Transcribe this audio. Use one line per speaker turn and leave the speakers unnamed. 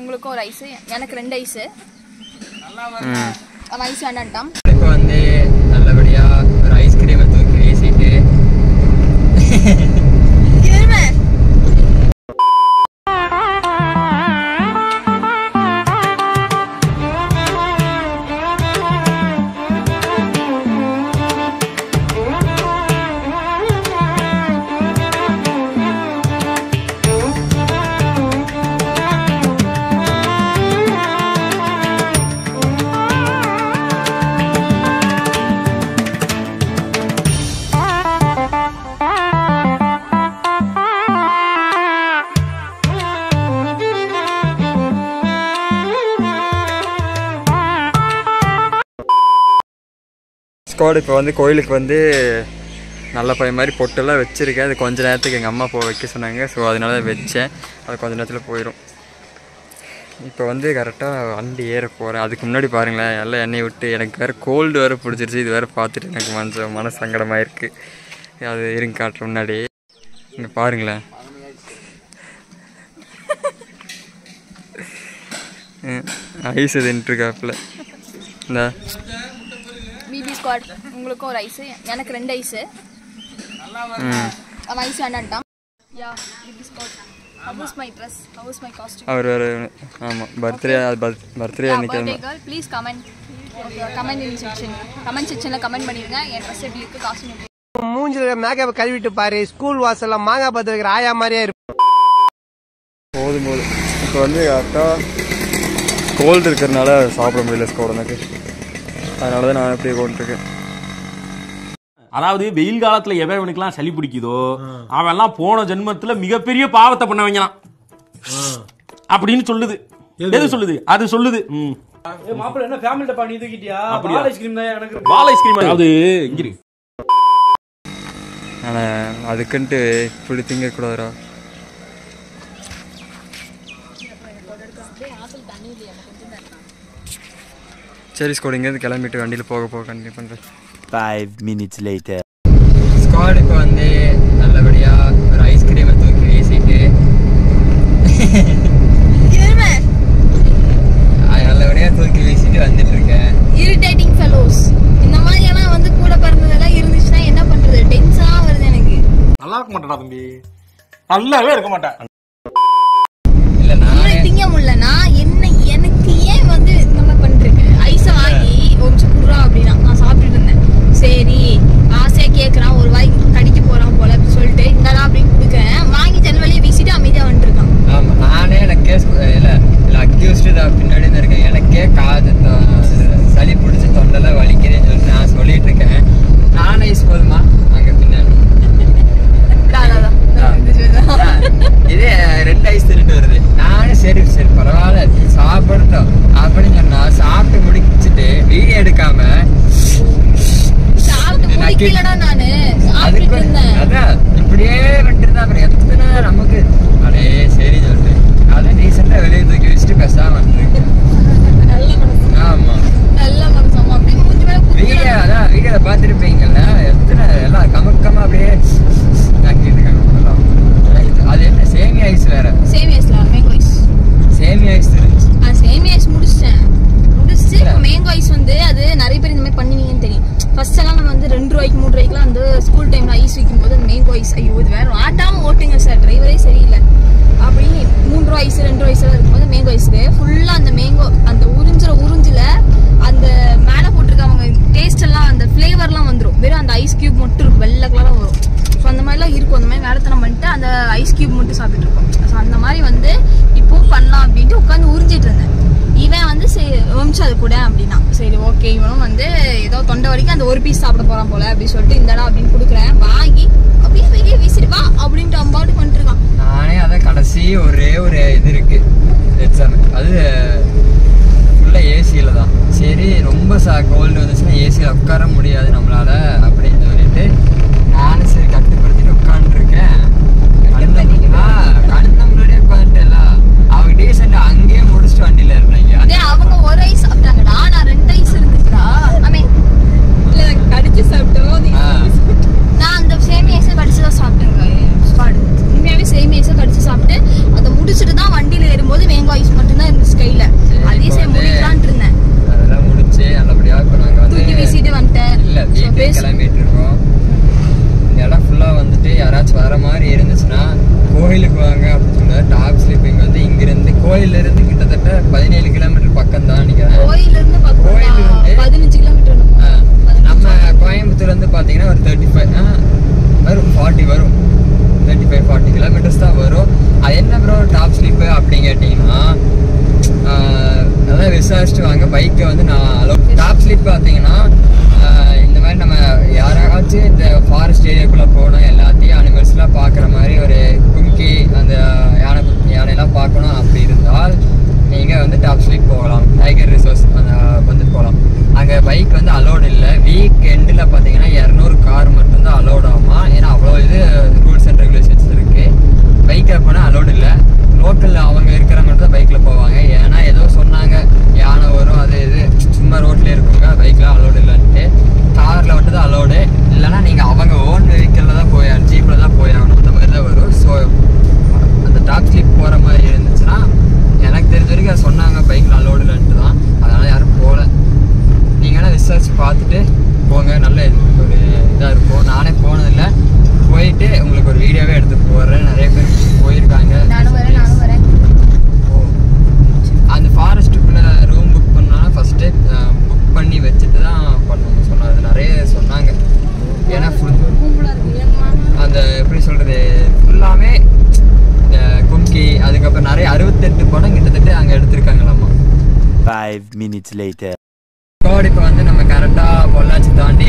உங்களுக்கு ஒரு ஐஸ், எனக்கு 2 ஐஸ். அவன் ஐஸ் வேண்டான்ட்டான்.
இப்போ வந்து நல்லபடியா ஒரு ஐஸ்கிரீமை தூக்கி வீசிட்டு இப்போ வந்து கோயிலுக்கு வந்து நல்ல பையன் மாதிரி பொட்டெல்லாம் வச்சுருக்கேன். அது கொஞ்சம் நேரத்துக்கு எங்கள் அம்மா வைக்க சொன்னாங்க. ஸோ அதனால வச்சேன். அது கொஞ்சம் நேரத்தில் போயிடும். இப்போ வந்து கரெக்டாக வண்டி ஏற போகிறேன். அதுக்கு முன்னாடி பாருங்களேன், எல்லாம் எண்ணெய் விட்டு எனக்கு வேறு கோல்டு வேறு பிடிச்சிருச்சு. இது வேறு பார்த்துட்டு எனக்கு மன சங்கடமாக இருக்குது. அது இருங்க காட்டுற முன்னாடி இங்கே பாருங்களேன். ஐஸ் இதுன்ட்டுருக்காப்புல இந்த
பிபி ஸ்குவாட். உங்களுக்கு ஒரு ஐஸ், எனக்கு 2 ஐஸ். அவன் ஐஸ் வேண்டான்ட்டான். Yeah BB squad. How's my dress, how's my costume.
அவர் வேறு ஆமாம் பர்த்டே அன்றைக்கி.
கேர்ள் ப்ளீஸ் கமெண்ட் செக்ஷனில் கமெண்ட் பண்ணிடுங்க. என் ட்ரெஸ் எப்படி இருக்குது, காஸ்டியூம் எப்படி.
மூஞ்சில மேக்கப் கழுவிட்டு பாரு, ஸ்கூல் வாசல்ல மாங்காய் பார்த்து வைக்கிற ஆயா மாதிரியே இருக்கும்.
போதும் இப்போ வந்து கரெக்டாக கோல்டு இருக்கிறதுனால சாப்பிட முடியல ஸ்கோடனுக்கு. அதனால தான் நான் அப்படியே கொண்டுருக்கேன்.
அதாவது வெயில் காலத்துல எவனுக்கெல்லாம் சளி பிடிக்குதோ அவன் எல்லாம் போன ஜென்மத்துல மிகப்பெரிய பாவத்தை பண்ண வைங்கலாம் அப்படின்னு சொல்லுது. எது சொல்லுது? அது சொல்லுது.
மாப்பிள்ள என்ன ஃபேமிலி டப்பா நீ தூக்கிட்டியா? பால் ஐஸ்கிரீம் தான் எனக்கு.
பால் ஐஸ்கிரீம் அது இங்கிரு.
ஆனால் அதுக்குன்ட்டு இப்படி திங்கக்கூடாதுரா. சரி ஸ்கோட், இங்கேருந்து கிளம்பிட்டு வண்டியில் போக கண்டினியூ பண்ணுறேன்.
5 minutes later.
ஸ்குவாட் இப்போ வந்து நல்லபடியாக ஒரு ஐஸ்கிரீமை தூக்கி வீசிட்டு நல்லபடியாக தூக்கி வீசிட்டு வந்துட்டு இருக்கேன்.
Irritating fellows. இந்த மாதிரியெல்லாம் வந்து கூட பிறந்ததெல்லாம் இருந்துச்சுன்னா என்ன பண்ணுறது? டென்ஷனாக வருது எனக்கு.
நல்லா இருக்க மாட்டேடா தம்பி, நல்லாவே இருக்க மாட்டேன்.
இல்லை நான்
திங்க முடியலன்னா எனக்கு ஏன் வந்து இந்த மாதிரி பண்ணிருக்கு? ஐஸை வாங்கி ஒரு நிமிஷம் குடுறா அப்படின்னா நான் சாப்பிட்டுட்டு இருந்தேன். சரி ஆசையாக கேட்குறான், ஒரு வாய் கடிக்க போகிறான் போல அப்படின்னு சொல்லிட்டு இந்தடா அப்படின்னு கொடுக்குறேன். வாங்கி ஜன்னல் வழியை வீசிட்டு அமைதியாக வந்துட்டுருக்கான்.
ஆமாம், நானே எனக்கே இல்லை அக்யூஸ்டு தான் பின்னாடி தான் இருக்கேன். எனக்கே காது சளி பிடிச்சி தொண்டெல்லாம் வலிக்கிறேன்னு சொல்லிட்டு நான் சொல்லிட்டு இருக்கேன். நான் ஐஸ் போதுமா அங்கே பின்னாடி இதே 2 ஐஸ் திருட்டு வருது. நானே சரி பரவாயில்ல சாப்பிடட்டும் அப்படின்னு சொன்னா சாப்பிட்டு முடிச்சுட்டு வீடியோ எடுக்காம அதான் இப்படியே வந்துட்டு அப்புறம் எத்தனை நமக்கு அடே சரி சொல்லிட்டு அதை ரீசெண்டா வெளியே தூக்கி வச்சுட்டு பேசாம வந்துருக்கு. ஆமா வீடியோ அதான் வீடியோல பாத்துருப்பீங்கல்ல, எத்தனை எல்லாம் கமக்கமா அப்படியே தாக்கிட்டு இருக்காங்க. அது என்ன சேமியா ஐஸ் வேற. சேமியா ஐஸ் இருந்துச்சு.
சேமியா ஐஸ் முடிச்சிட்டு மேங்கோ ஐஸ் வந்து அது நிறைய பேர் இந்த மாதிரி பண்ணுவீங்கன்னு தெரியும். ஃபர்ஸ்ட் எல்லாம் நம்ம வந்து 2 ரூபாய்க்கு 3 ரூபாய்க்குலாம் அந்த ஸ்கூல் டைம்ல ஐஸ் விற்கும் போது மேங்கோ ஐஸ், ஐயோ இது வேற ஆட்டாம ஓட்டுங்க சார், டிரைவரே சரியில்லை அப்படின்னு 3 ரூபாய் ஐஸ் 2 ரூபாய் ஐஸ் இருக்கும்போது மேங்கோ ஐஸ்க்கு ஃபுல்லா அந்த மேங்கோ அந்த உறிஞ்சில அந்த மேலே போட்டிருக்கவங்க டேஸ்ட் எல்லாம் அந்த ஃபிளேவர்லாம் வந்துடும். வெறும் அந்த ஐஸ் கியூப் மட்டும் இருக்கும், வெள்ளை கலராக வரும். ஸோ அந்த மாதிரிலாம் இருக்கும். அந்த மாதிரி வேலைத்தனம் பண்ணிட்டு அந்த ஐஸ் கியூப் மட்டும் சாப்பிட்டு இருக்கோம். ஸோ அந்த மாதிரி வந்து இப்போவும் பண்ணலாம் அப்படின்ட்டு உட்காந்து உறிஞ்சிட்டு இருந்தேன். இவன் வந்து வம்சம் அது கூட அப்படின்னா சரி ஓகே, இவனும் வந்து ஏதோ தொண்டை வரைக்கும் அந்த ஒரு பீஸ் சாப்பிட போறான் போல அப்படின்னு சொல்லிட்டு இந்தடா அப்படின்னு கொடுக்குறேன். வாங்கி அப்படியே வெளியே வீசிட்டு வா அப்படின்ட்டு அம்பாட்டு பண்ணிட்டு இருக்கான்.
நானே அதான் கடைசி ஒரே ஒரு இது இருக்கு எக்ஸாம், அது ஃபுல்லாக ஏசியில் தான். சரி ரொம்ப கோல்டு வந்துச்சுன்னா ஏசியில் உட்கார முடியாது நம்மளால அப்படின்னு சொல்லிட்டு நானும் சரி கட்டுப்படுத்திட்டு உட்காந்துருக்கேன். கண்ண முன்னாடியே உட்காந்துட்டு எல்லாம் அவங்க டீசெண்டாக அங்கேயே முடிச்சுட்டு வண்டியில் இருந்தாங்க.
அவங்க ஒரு ஐஸ் சாப்பிட்டாங்கடா, நான் 2 ஐஸ் இருந்துச்சுடா. கடிச்சு சாப்பிட்டோம். நான் அந்த சேமி ஐஸை கடிச்சு தான் சாப்பிட்டேங்க. உண்மையாவே சேமி ஐஸை கடிச்சு சாப்பிட்டு அதை முடிச்சுட்டு தான் வண்டியில் ஏறும்போது மேங்கோ ஐஸ் மட்டும்தான்
பைக்கை வந்து நான் டாப் ஸ்லிப் பார்த்தீங்கன்னா இந்த மாதிரி நம்ம யாராச்சும் இந்த ஃபாரஸ்ட் ஏரியாக்குள்ளே போகணும், எல்லாத்தையும் அனிமல்ஸ்லாம் பார்க்குற மாதிரி ஒரு கும்கி அந்த யானையெல்லாம் பார்க்கணும் அப்படி இருந்தால் நீங்கள் வந்து டாப் ஸ்லிப் போகலாம். டைகர் ரிசர்வ்ஸ் அந்த வந்து போகலாம். அங்கே பைக் வந்து அலோடு இல்லை. வீக் எண்டில் பார்த்தீங்கன்னா 200 கார் மட்டும்தான் அலோடு ஆகுமா. ஏன்னா அவ்வளோ இது ரூல்ஸ் அண்ட் ரெகுலேஷன்ஸ் இருக்குது. பைக்கில் போனால் அலோடு இல்லை. லோக்கலில் அவங்க இருக்கிறவங்க தான் பைக்கில் போவாங்க. ஏன்னா ஏதோ சொன்னாங்க யானை வரும் அது இது, சும்மா ரோட்லேயே இருக்குங்க, பைக்கில் அலோடு இல்லைன்ட்டு. காரில் மட்டும் தான் அலோடு. இல்லைனா நீங்கள் அவங்க ஓன் வெஹிக்கிளில் தான் போயாகணும், ஜீப்பில் தான் போயாகணும், அந்த மாதிரி தான் வரும். ஸோ அந்த டாப் ஸ்லிப் போகிற மாதிரி இருந்துச்சுன்னா எனக்கு தெரிஞ்ச வரைக்கும் அதை சொன்னாங்க பைக்கில் அலோடு இல்லைன்ட்டு தான். அதனால் யாரும் போகல. நீங்கள்லாம் ரிசர்ச் பார்த்துட்டு போங்க, நல்ல ஒரு இதாக இருக்கும். நானே போனதில்லை, போயிட்டு உங்களுக்கு ஒரு வீடியோவே எடுத்து போடுறேன். நிறைய பேர் போயிருக்காங்க.
நானும் வரேன்.
அந்த ஃபாரஸ்ட்டுக்குள்ளே ரூம் புக் பண்ணாலும் ஃபஸ்ட்டு புக் பண்ணி வச்சுட்டு தான் பண்ணணும்னு சொன்னாங்க. நிறைய சொன்னாங்க. ஏன்னா அந்த எப்படி சொல்கிறது, ஃபுல்லாமே இந்த கும்கி, அதுக்கப்புறம் நிறைய 68 படம் கிட்டத்தட்ட அங்கே எடுத்திருக்காங்களாம்மா.
5 minutes later.
இப்போ வந்து நம்ம கரெக்டாக பொள்ளாச்சி தாண்டி